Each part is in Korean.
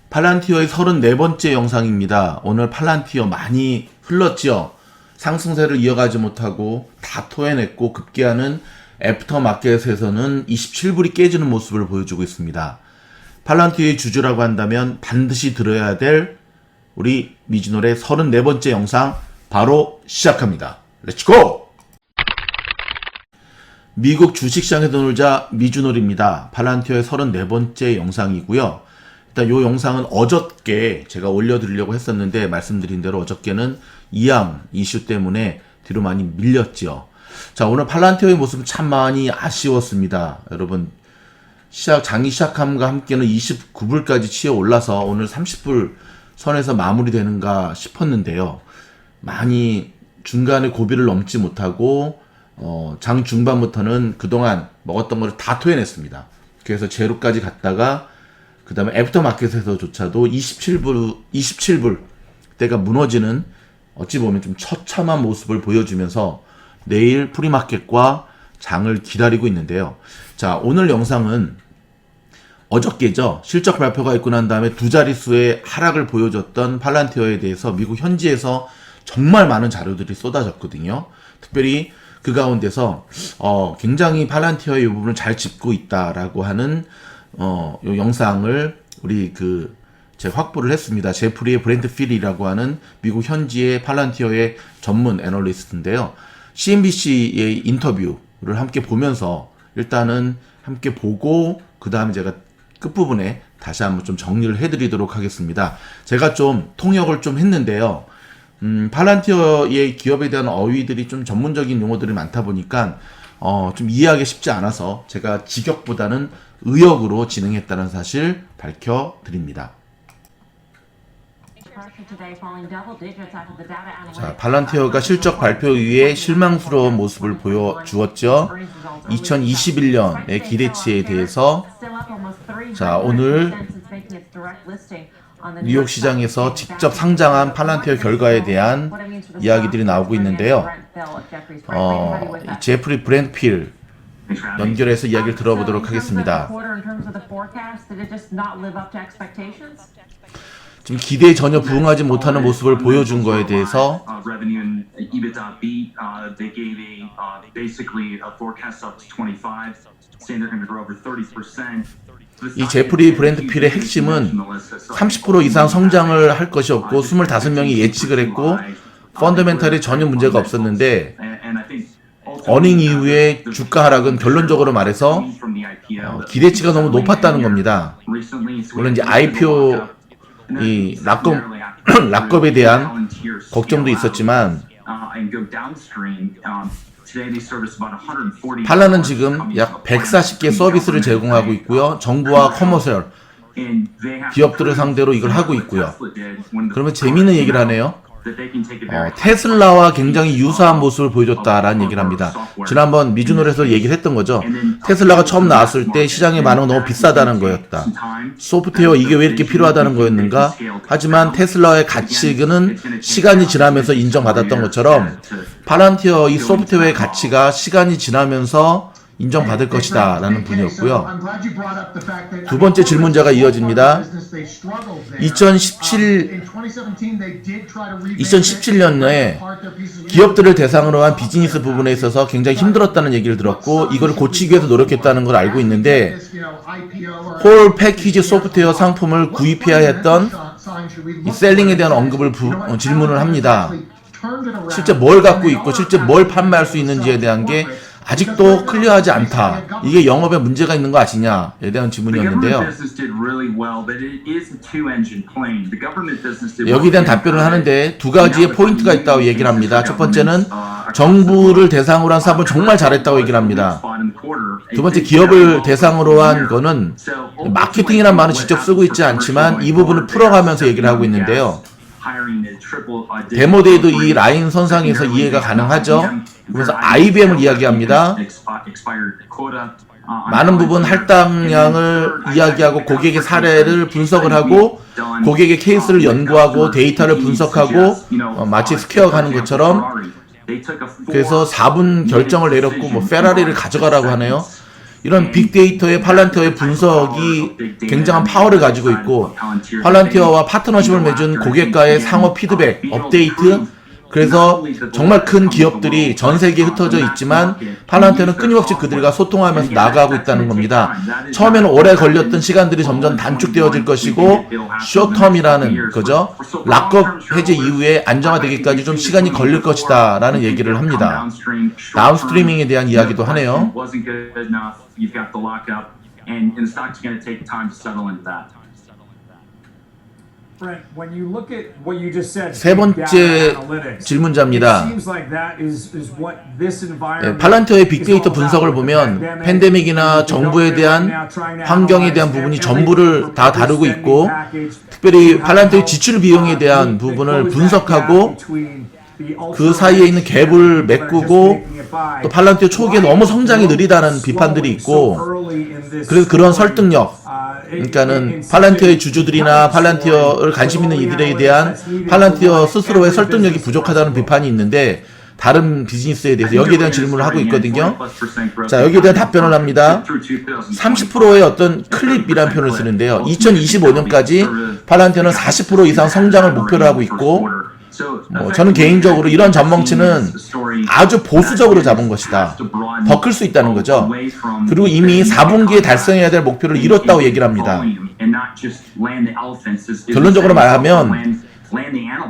팔란티어의 34번째 영상입니다. 오늘 팔란티어 많이 흘렀죠? 상승세를 이어가지 못하고 다 토해냈고 급기야는 애프터마켓에서는 27불이 깨지는 모습을 보여주고 있습니다. 팔란티어의 주주라고 한다면 반드시 들어야 될 우리 미주놀의 34번째 영상 바로 시작합니다. 렛츠고! 미국 주식시장에서 놀자 미주놀입니다. 팔란티어의 34번째 영상이고요. 일단 이 영상은 어저께 제가 올려드리려고 했었는데 말씀드린 대로 어저께는 이양 이슈 때문에 뒤로 많이 밀렸죠. 자, 오늘 팔란티어의 모습은 참 많이 아쉬웠습니다. 여러분, 장이 시작함과 함께는 29불까지 치어 올라서 오늘 30불 선에서 마무리되는가 싶었는데요. 많이 중간에 고비를 넘지 못하고 장 중반부터는 그동안 먹었던 걸 다 토해냈습니다. 그래서 제로까지 갔다가 그 다음에 애프터마켓에서조차도 27불 때가 무너지는 어찌 보면 좀 처참한 모습을 보여주면서 내일 프리마켓과 장을 기다리고 있는데요. 자, 오늘 영상은 어저께죠. 실적 발표가 있고 난 다음에 두 자릿수의 하락을 보여줬던 팔란티어에 대해서 미국 현지에서 정말 많은 자료들이 쏟아졌거든요. 특별히 그 가운데서 굉장히 팔란티어의 이 부분을 잘 짚고 있다라고 하는 요 영상을 우리 제가 확보를 했습니다. 제프리의 브랜드 필이라고 하는 미국 현지의 팔란티어의 전문 애널리스트인데요. CNBC의 인터뷰를 함께 보면서 일단은 함께 보고 그 다음에 제가 끝부분에 다시 한번 좀 정리를 해드리도록 하겠습니다. 제가 좀 통역을 좀 했는데요. 팔란티어의 기업에 대한 어휘들이 좀 전문적인 용어들이 많다 보니까 좀 이해하기 쉽지 않아서 제가 직역보다는 의역으로 진행했다는 사실 밝혀드립니다. 자, 팔란티어가 실적 발표 이후에 실망스러운 모습을 보여주었죠. 2021년의 기대치에 대해서 자, 오늘 뉴욕 시장에서 직접 상장한 팔란티어 결과에 대한 이야기들이 나오고 있는데요. 제프리 브랜드 필 연결해서 이야기를 들어보도록 하겠습니다. 지금 기대에 전혀 부응하지 못하는 모습을 보여준 거에 대해서 이 제프리 브랜드 필의 핵심은 30% 이상 성장을 할 것이 없고 25명이 예측을 했고 펀더멘탈에 전혀 문제가 없었는데 어닝 이후에 주가 하락은 결론적으로 말해서 기대치가 너무 높았다는 겁니다. 물론 이제 IPO 이 락업에 대한 걱정도 있었지만 팔라는 지금 약 140개 서비스를 제공하고 있고요. 정부와 커머셜 기업들을 상대로 이걸 하고 있고요. 그러면 재미있는 얘기를 하네요. 테슬라와 굉장히 유사한 모습을 보여줬다라는 얘기를 합니다. 지난번 미주놀에서 얘기를 했던 거죠. 테슬라가 처음 나왔을 때 시장의 반응은 너무 비싸다는 거였다. 소프트웨어 이게 왜 이렇게 필요하다는 거였는가? 하지만 테슬라의 가치는 시간이 지나면서 인정받았던 것처럼 팔란티어 이 소프트웨어의 가치가 시간이 지나면서 인정받을 것이다 라는 분이었고요. 두 번째 질문자가 이어집니다. 2017년에 기업들을 대상으로 한 비즈니스 부분에 있어서 굉장히 힘들었다는 얘기를 들었고 이걸 고치기 위해서 노력했다는 걸 알고 있는데 홀 패키지 소프트웨어 상품을 구입해야 했던 이 셀링에 대한 언급을 질문을 합니다. 실제 뭘 갖고 있고 실제 뭘 판매할 수 있는지에 대한 게 아직도 클리어하지 않다. 이게 영업에 문제가 있는 거 아시냐에 대한 질문이었는데요. 여기에 대한 답변을 하는데 두 가지의 포인트가 있다고 얘기를 합니다. 첫 번째는 정부를 대상으로 한 사업을 정말 잘했다고 얘기를 합니다. 두 번째, 기업을 대상으로 한 거는 마케팅이라는 말은 직접 쓰고 있지 않지만 이 부분을 풀어가면서 얘기를 하고 있는데요. 데모데이도 이 라인 선상에서 이해가 가능하죠. 그래서 IBM을 이야기합니다. 많은 부분 할당량을 이야기하고 고객의 사례를 분석을 하고 고객의 케이스를 연구하고 데이터를 분석하고 마치 스퀘어 가는 것처럼 그래서 4분 결정을 내렸고 페라리를 가져가라고 하네요. 이런 빅데이터의 팔란티어의 분석이 굉장한 파워를 가지고 있고, 팔란티어와 파트너십을 맺은 고객과의 상호 피드백, 업데이트, 그래서 정말 큰 기업들이 전 세계에 흩어져 있지만 팔란티어는 끊임없이 그들과 소통하면서 나아가고 있다는 겁니다. 처음에는 오래 걸렸던 시간들이 점점 단축되어질 것이고, 쇼텀이라는 거죠. 락업 해제 이후에 안정화되기까지 좀 시간이 걸릴 것이다 라는 얘기를 합니다. 다운스트리밍에 대한 이야기도 하네요. 세 번째 질문자입니다. 팔란티어의 빅데이터 분석을 보면 팬데믹이나 정부에 대한 환경에 대한 부분이 전부를 다 다루고 있고, 특별히 팔란티어의 지출 비용에 대한 부분을 분석하고 그 사이에 있는 갭을 메꾸고, 또 팔란티어 초기에 너무 성장이 느리다는 비판들이 있고, 그래서 그런 설득력, 그러니까는 팔란티어의 주주들이나 팔란티어를 관심 있는 이들에 대한 팔란티어 스스로의 설득력이 부족하다는 비판이 있는데, 다른 비즈니스에 대해서 여기에 대한 질문을 하고 있거든요. 자, 여기에 대한 답변을 합니다. 30%의 어떤 클립이라는 표현을 쓰는데요. 2025년까지 팔란티어는 40% 이상 성장을 목표로 하고 있고, 저는 개인적으로 이런 전망치는 아주 보수적으로 잡은 것이다. 더 클 수 있다는 거죠. 그리고 이미 4분기에 달성해야 될 목표를 이뤘다고 얘기를 합니다. 결론적으로 말하면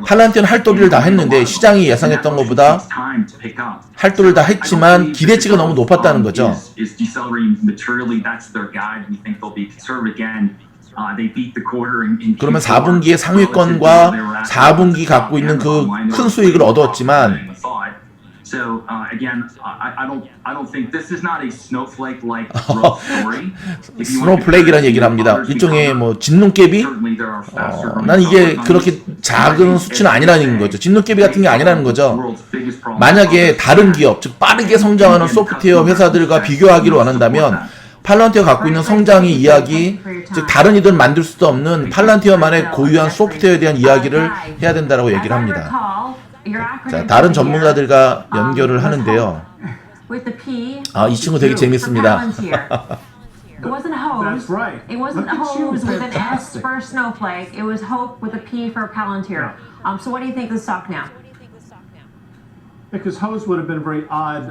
팔란티어는 할도리를 다 했는데, 시장이 예상했던 것보다 할도를 다 했지만 기대치가 너무 높았다는 거죠. 그러면 4분기에 상위권과 4분기 갖고 있는 그 큰 수익을 얻었지만, 스노우플레이크라는 얘기를 합니다. 일종의 뭐 진눈깨비? 난 이게 그렇게 작은 수치는 아니라는 거죠. 진눈깨비 같은 게 아니라는 거죠. 만약에 다른 기업, 즉 빠르게 성장하는 소프트웨어 회사들과 비교하기를 원한다면 팔란티어 갖고 있는 성장의 이야기, 즉 다른 이들은 만들 수도 없는 팔란티어만의 고유한 소프트웨어에 대한 이야기를 해야 된다고 얘기를 합니다. 자, 다른 전문가들과 연결을 하는데요. 이 친구 되게 재밌습니다. It wasn't hose. It wasn't hose with an S for Snowflake. It was hope with a P for Palantir. So what do you think of the stock now? Because hose would have been very odd,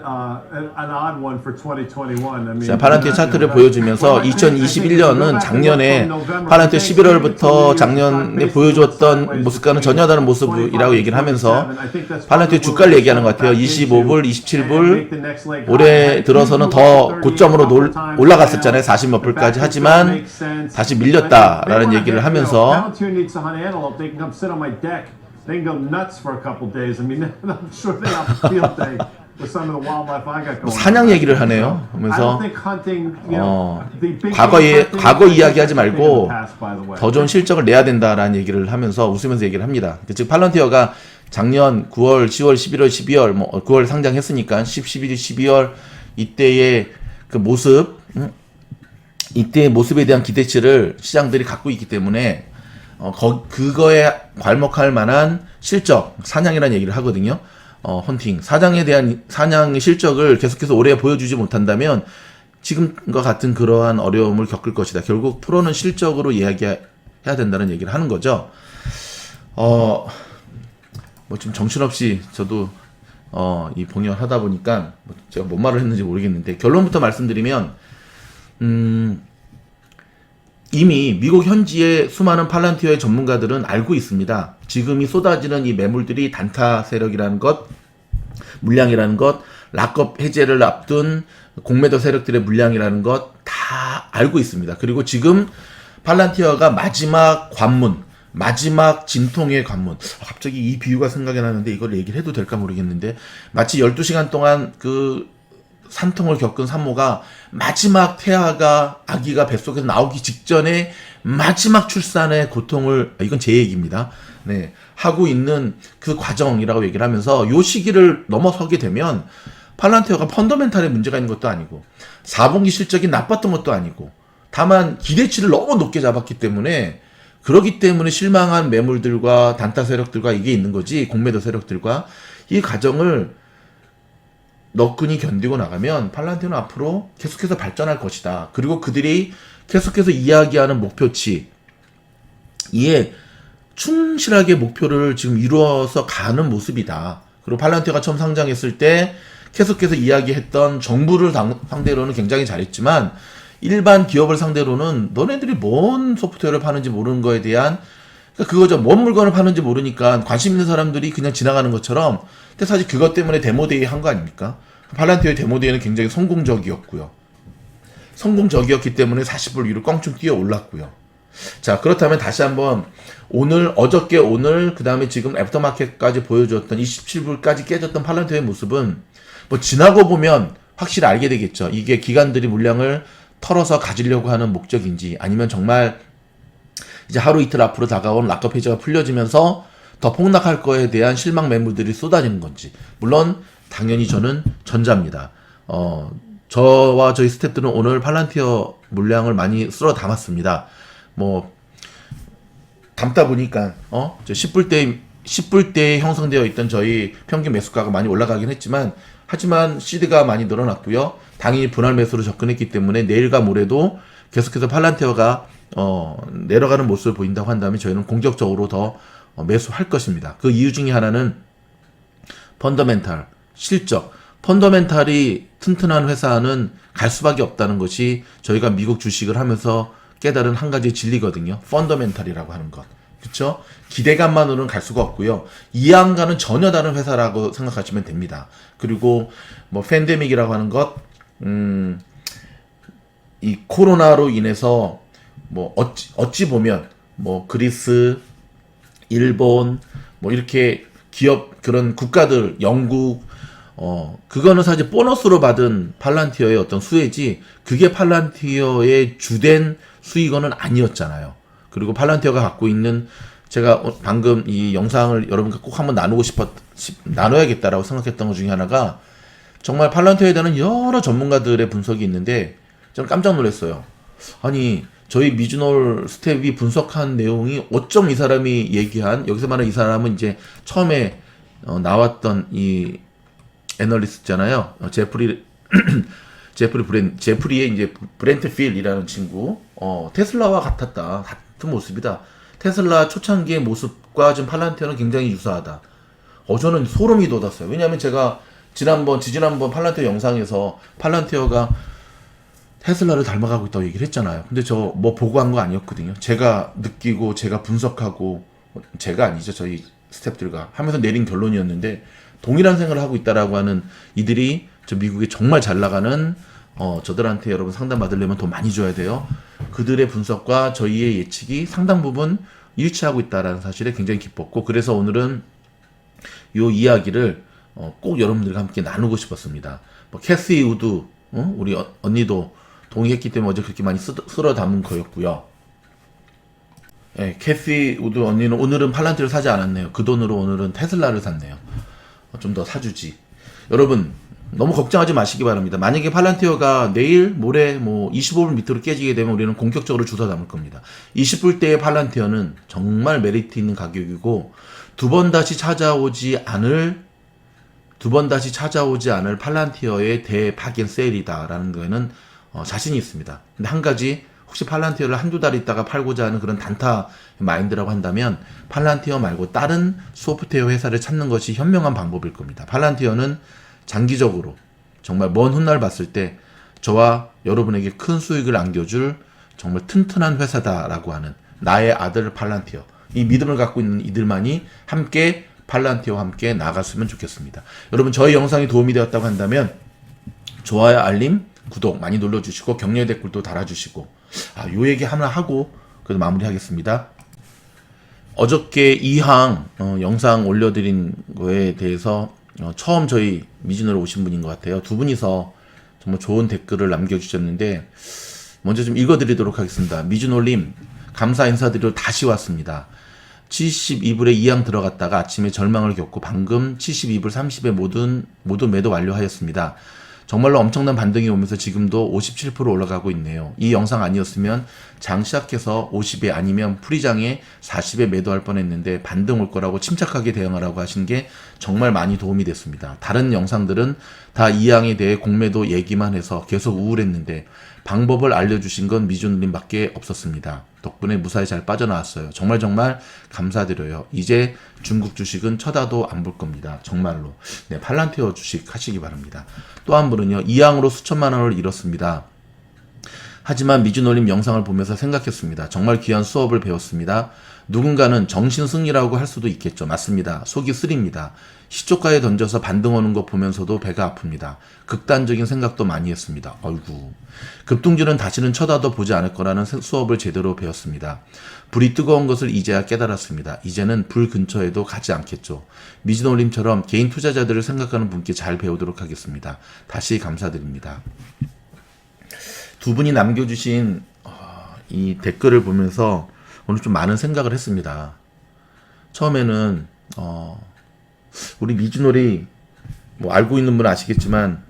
an odd one for 2021. I mean, 자, 팔란티어 차트를 보여주면서 2021년은 작년에 팔란티어 11월부터 작년에 보여주었던 모습과는 전혀 다른 모습이라고 얘기를 하면서 팔란티어 주가를 얘기하는 것 같아요. 25불, 27불, 올해 들어서는 더 고점으로 올라갔었잖아요. 40몇 불까지. 하지만 다시 밀렸다라는 얘기를 하면서 They can go nuts for a couple days. I mean, I'm sure they have a field day with some of the wildlife I got going. 사냥 얘기를 하네요. 그러면서 과거 과거 이야기하지 말고 더 좋은 실적을 내야 된다라는 얘기를 하면서 웃으면서 얘기를 합니다. 즉 팔란티어가 작년 9월, 10월, 11월, 12월, 뭐 9월 상장했으니까 10, 11, 12월 이때의 그 모습, 이때의 모습에 대한 기대치를 시장들이 갖고 있기 때문에 그거에 괄목할 만한 실적, 사냥이라는 얘기를 하거든요. 헌팅, 사냥의 실적을 계속해서 오래 보여주지 못한다면 지금과 같은 그러한 어려움을 겪을 것이다. 결국 프로는 실적으로 이야기해야 된다는 얘기를 하는 거죠. 뭐 좀 정신없이 저도 이 봉연을 하다 보니까 제가 뭔 말을 했는지 모르겠는데, 결론부터 말씀드리면 이미 미국 현지의 수많은 팔란티어의 전문가들은 알고 있습니다. 지금이 쏟아지는 이 매물들이 단타 세력이라는 것, 물량이라는 것, 락업 해제를 앞둔 공매도 세력들의 물량이라는 것 다 알고 있습니다. 그리고 지금 팔란티어가 마지막 관문, 마지막 진통의 관문. 갑자기 이 비유가 생각이 나는데 이걸 얘기를 해도 될까 모르겠는데, 마치 12시간 동안 그 산통을 겪은 산모가 마지막 태아가, 아기가 뱃속에서 나오기 직전에 마지막 출산의 고통을, 이건 제 얘기입니다. 네, 하고 있는 그 과정이라고 얘기를 하면서, 요 시기를 넘어서게 되면 팔란티어가 펀더멘탈에 문제가 있는 것도 아니고 4분기 실적이 나빴던 것도 아니고, 다만 기대치를 너무 높게 잡았기 때문에, 그러기 때문에 실망한 매물들과 단타 세력들과 이게 있는 거지, 공매도 세력들과 이 과정을 너끈히 견디고 나가면 팔란티오는 앞으로 계속해서 발전할 것이다. 그리고 그들이 계속해서 이야기하는 목표치, 이에 충실하게 목표를 지금 이루어서 가는 모습이다. 그리고 팔란티오가 처음 상장했을 때 계속해서 이야기했던 정부를 상대로는 굉장히 잘했지만 일반 기업을 상대로는 너네들이 뭔 소프트웨어를 파는지 모르는 거에 대한, 그러니까 그거죠. 뭔 물건을 파는지 모르니까 관심 있는 사람들이 그냥 지나가는 것처럼. 근데 사실 그것 때문에 데모데이 한 거 아닙니까? 팔란티오의 데모데이는 굉장히 성공적이었고요. 성공적이었기 때문에 40불 위로 껑충 뛰어 올랐고요. 자, 그렇다면 다시 한번 오늘, 어저께 오늘, 그 다음에 지금 애프터마켓까지 보여줬던 27불까지 깨졌던 팔란티오의 모습은 뭐 지나고 보면 확실히 알게 되겠죠. 이게 기관들이 물량을 털어서 가지려고 하는 목적인지, 아니면 정말 이제 하루 이틀 앞으로 다가온 락커 페이지가 풀려지면서 더 폭락할 거에 대한 실망 매물들이 쏟아지는 건지. 물론 당연히 저는 전자입니다. 저와 저희 스태프들은 오늘 팔란티어 물량을 많이 쓸어 담았습니다. 뭐 담다 보니까 10불대에 형성되어 있던 저희 평균 매수가가 많이 올라가긴 했지만, 하지만 시드가 많이 늘어났고요. 당연히 분할 매수로 접근했기 때문에 내일과 모레도 계속해서 팔란티어가 내려가는 모습을 보인다고 한다면 저희는 공격적으로 더 매수할 것입니다. 그 이유 중에 하나는 펀더멘탈, 실적, 펀더멘탈이 튼튼한 회사는 갈 수밖에 없다는 것이 저희가 미국 주식을 하면서 깨달은 한 가지 진리거든요. 펀더멘탈이라고 하는 것. 그쵸? 기대감만으로는 갈 수가 없고요. 이항과는 전혀 다른 회사라고 생각하시면 됩니다. 그리고 뭐 팬데믹이라고 하는 것, 이 코로나로 인해서 뭐 어찌 보면 뭐 그리스, 일본, 뭐 이렇게 기업, 그런 국가들, 영국, 그거는 사실 보너스로 받은 팔란티어의 어떤 수혜지, 그게 팔란티어의 주된 수익원은 아니었잖아요. 그리고 팔란티어가 갖고 있는, 제가 방금 이 영상을 여러분과 꼭 한번 나눠야겠다라고 생각했던 것 중에 하나가, 정말 팔란티어에 대한 여러 전문가들의 분석이 있는데 저는 깜짝 놀랐어요. 아니, 저희 미주놀 스텝이 분석한 내용이 어쩜 이 사람이 얘기한, 여기서 말하는 이 사람은 이제 처음에 나왔던 이 애널리스트잖아요. 제프리의 이제 브렌트 필이라는 친구, 테슬라와 같았다. 같은 모습이다. 테슬라 초창기의 모습과 지금 팔란티어는 굉장히 유사하다. 저는 소름이 돋았어요. 왜냐하면 제가 지지난번 팔란티어 영상에서 팔란티어가 테슬라를 닮아가고 있다고 얘기를 했잖아요. 근데 저 뭐 보고 한 거 아니었거든요. 제가 느끼고 제가 분석하고, 제가 아니죠. 저희 스태프들과 하면서 내린 결론이었는데, 동일한 생각을 하고 있다라고 하는 이들이 저 미국에 정말 잘 나가는, 저들한테 여러분 상담 받으려면 돈 많이 줘야 돼요. 그들의 분석과 저희의 예측이 상당 부분 일치하고 있다라는 사실에 굉장히 기뻤고, 그래서 오늘은 이 이야기를 꼭 여러분들과 함께 나누고 싶었습니다. 뭐 캐시 우드, 우리 언니도 동의했기 때문에 어제 그렇게 많이 쓸어 담은 거였고요. 네, 캐시 우드 언니는 오늘은 팔란티어를 사지 않았네요. 그 돈으로 오늘은 테슬라를 샀네요. 좀 더 사주지. 여러분 너무 걱정하지 마시기 바랍니다. 만약에 팔란티어가 내일 모레 뭐 25불 밑으로 깨지게 되면 우리는 공격적으로 주워 담을 겁니다. 20불대의 팔란티어는 정말 메리트 있는 가격이고, 두 번 다시 찾아오지 않을 팔란티어의 대박인 세일이다라는 거에는 자신이 있습니다. 근데 한 가지, 혹시 팔란티어를 한두 달 있다가 팔고자 하는 그런 단타 마인드라고 한다면 팔란티어 말고 다른 소프트웨어 회사를 찾는 것이 현명한 방법일 겁니다. 팔란티어는 장기적으로 정말 먼 훗날 봤을 때 저와 여러분에게 큰 수익을 안겨줄 정말 튼튼한 회사다라고 하는 나의 아들 팔란티어, 이 믿음을 갖고 있는 이들만이 함께 팔란티어와 함께 나갔으면 좋겠습니다. 여러분 저희 영상이 도움이 되었다고 한다면 좋아요, 알림, 구독 많이 눌러주시고 격려 댓글도 달아주시고, 요 얘기 하나 하고 그래도 마무리하겠습니다. 어저께 이항 영상 올려드린 거에 대해서 처음 저희 미진으로 오신 분인 것 같아요. 두 분이서 정말 좋은 댓글을 남겨주셨는데 먼저 좀 읽어드리도록 하겠습니다. 미준올님 감사 인사드리러 다시 왔습니다. 72불에 이항 들어갔다가 아침에 절망을 겪고 방금 72불 30에 모두 매도 완료하였습니다. 정말로 엄청난 반등이 오면서 지금도 57% 올라가고 있네요. 이 영상 아니었으면 장 시작해서 50에 아니면 프리장에 40에 매도할 뻔했는데 반등 올 거라고 침착하게 대응하라고 하신 게 정말 많이 도움이 됐습니다. 다른 영상들은 다 이 양에 대해 공매도 얘기만 해서 계속 우울했는데 방법을 알려주신 건 미주누님밖에 없었습니다. 덕분에 무사히 잘 빠져나왔어요. 정말 감사드려요. 이제 중국 주식은 쳐다도 안 볼 겁니다. 정말로. 네, 팔란티어 주식 하시기 바랍니다. 또 한 분은요. 이 양으로 수천만 원을 잃었습니다. 하지만 미주놀림 영상을 보면서 생각했습니다. 정말 귀한 수업을 배웠습니다. 누군가는 정신승리라고 할 수도 있겠죠. 맞습니다. 속이 쓰립니다. 시초가에 던져서 반등 오는 거 보면서도 배가 아픕니다. 극단적인 생각도 많이 했습니다. 어이구. 급등주는 다시는 쳐다도 보지 않을 거라는 수업을 제대로 배웠습니다. 불이 뜨거운 것을 이제야 깨달았습니다. 이제는 불 근처에도 가지 않겠죠. 미주놀림처럼 개인 투자자들을 생각하는 분께 잘 배우도록 하겠습니다. 다시 감사드립니다. 두 분이 남겨주신 이 댓글을 보면서 오늘 좀 많은 생각을 했습니다. 처음에는 우리 미주놀이 뭐 알고 있는 분은 아시겠지만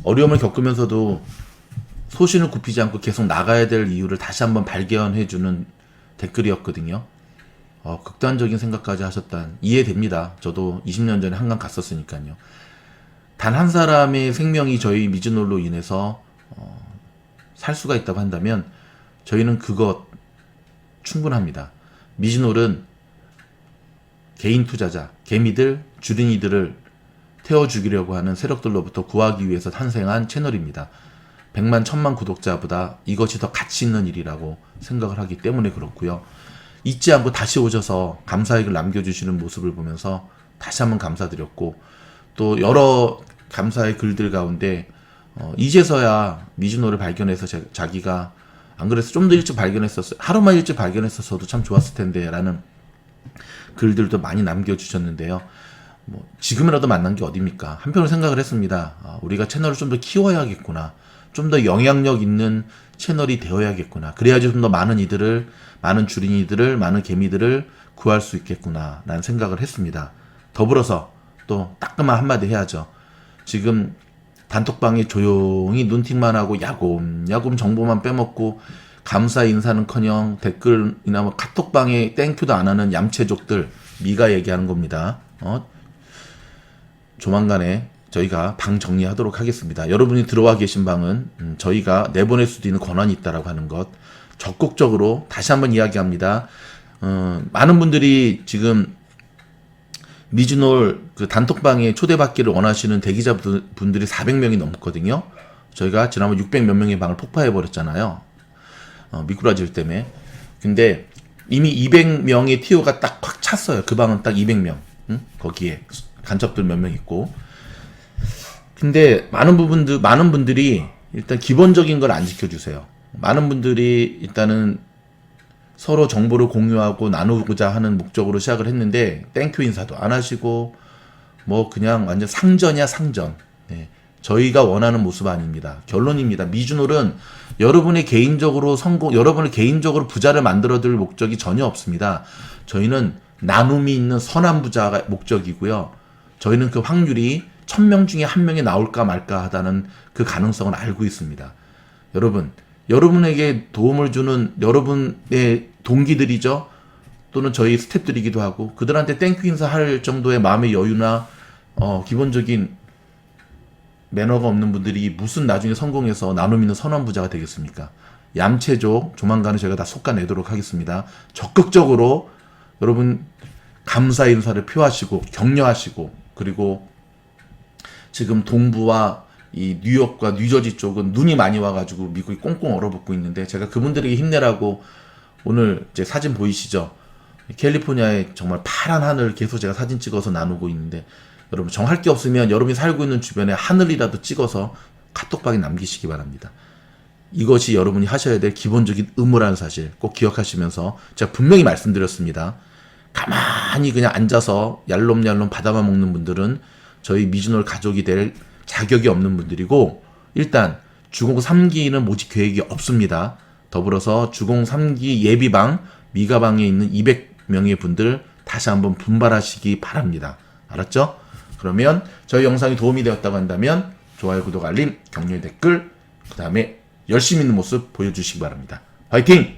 어려움을 겪으면서도 소신을 굽히지 않고 계속 나가야 될 이유를 다시 한번 발견해주는 댓글이었거든요. 극단적인 생각까지 하셨단 이해됩니다. 저도 20년 전에 한강 갔었으니까요. 단 한 사람의 생명이 저희 미주놀로 인해서 살 수가 있다고 한다면 저희는 그것 충분합니다. 미주놀은 개인 투자자, 개미들, 주린이들을 태워주기려고 하는 세력들로부터 구하기 위해서 탄생한 채널입니다. 100만, 1000만 구독자보다 이것이 더 가치 있는 일이라고 생각을 하기 때문에 그렇고요. 잊지 않고 다시 오셔서 감사의 글 남겨주시는 모습을 보면서 다시 한번 감사드렸고 또 여러 감사의 글들 가운데 이제서야 미주노를 발견해서 자기가 안 그래서 좀 더 일찍 발견했었어요. 하루만 일찍 발견했었어도 참 좋았을 텐데 라는 글들도 많이 남겨주셨는데요. 뭐 지금이라도 만난 게 어딥니까? 한편으로 생각을 했습니다. 우리가 채널을 좀 더 키워야겠구나. 좀 더 영향력 있는 채널이 되어야겠구나. 그래야지 좀 더 많은 이들을, 많은 주린이들을, 많은 개미들을 구할 수 있겠구나 라는 생각을 했습니다. 더불어서 또 따끔한 한마디 해야죠. 지금 단톡방에 조용히 눈팅만 하고 야곰야곰 정보만 빼먹고 감사 인사는커녕 댓글이나 뭐 카톡방에 땡큐도 안 하는 얌체족들 미가 얘기하는 겁니다. 조만간에 저희가 방 정리하도록 하겠습니다. 여러분이 들어와 계신 방은 저희가 내보낼 수도 있는 권한이 있다라고 하는 것 적극적으로 다시 한번 이야기합니다. 많은 분들이 지금 미주놀 그 단톡방에 초대받기를 원하시는 대기자분들이 400명이 넘거든요. 저희가 지난번 600 몇 명의 방을 폭파해버렸잖아요. 미꾸라지 때문에. 근데 이미 200명의 티오가 딱 꽉 찼어요. 그 방은 딱 200명. 거기에 간첩들 몇 명 있고. 근데 많은 분들이 일단 기본적인 걸 안 지켜주세요. 많은 분들이 일단은 서로 정보를 공유하고 나누고자 하는 목적으로 시작을 했는데 땡큐 인사도 안 하시고 뭐 그냥 완전 상전이야 상전. 네. 저희가 원하는 모습 아닙니다. 결론입니다. 미주놀은 여러분의 개인적으로 여러분을 개인적으로 부자를 만들어둘 목적이 전혀 없습니다. 저희는 나눔이 있는 선한 부자가 목적이고요. 저희는 그 확률이 1000명 중에 1명이 나올까 말까 하다는 그 가능성을 알고 있습니다. 여러분에게 도움을 주는 여러분의 동기들이죠. 또는 저희 스태프들이기도 하고 그들한테 땡큐 인사할 정도의 마음의 여유나 기본적인 매너가 없는 분들이 무슨 나중에 성공해서 나눔 있는 선한 부자가 되겠습니까? 얌체족 조만간에 저희가 다 솎아내도록 하겠습니다. 적극적으로 여러분 감사 인사를 표하시고 격려하시고 그리고 지금 동부와 이 뉴욕과 뉴저지 쪽은 눈이 많이 와가지고 미국이 꽁꽁 얼어붙고 있는데 제가 그분들에게 힘내라고 오늘 이제 사진 보이시죠? 캘리포니아의 정말 파란 하늘 계속 제가 사진 찍어서 나누고 있는데 여러분 정할 게 없으면 여러분이 살고 있는 주변에 하늘이라도 찍어서 카톡방에 남기시기 바랍니다. 이것이 여러분이 하셔야 될 기본적인 의무라는 사실 꼭 기억하시면서 제가 분명히 말씀드렸습니다. 가만히 그냥 앉아서 얄롬얄롬 받아만 먹는 분들은 저희 미주놀 가족이 될 자격이 없는 분들이고 일단 주공 3기는 모집 계획이 없습니다. 더불어서 주공 3기 예비방 미가방에 있는 200명의 분들 다시 한번 분발하시기 바랍니다. 알았죠? 그러면 저희 영상이 도움이 되었다고 한다면 좋아요, 구독, 알림, 격려의 댓글, 그 다음에 열심히 있는 모습 보여주시기 바랍니다. 화이팅!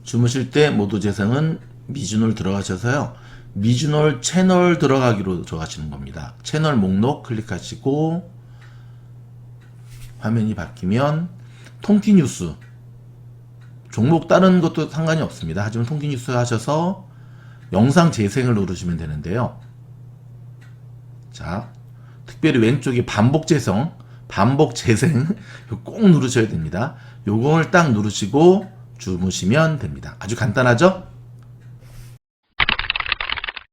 주무실 때 모두 재생은 미주놀 들어가셔서요. 미주놀 채널 들어가기로 들어가시는 겁니다. 채널 목록 클릭하시고 화면이 바뀌면 통티뉴스 종목 다른 것도 상관이 없습니다. 하지만 통티뉴스 하셔서 영상 재생을 누르시면 되는데요. 자, 특별히 왼쪽에 반복 재생 꼭 누르셔야 됩니다. 요걸 딱 누르시고 주무시면 됩니다. 아주 간단하죠?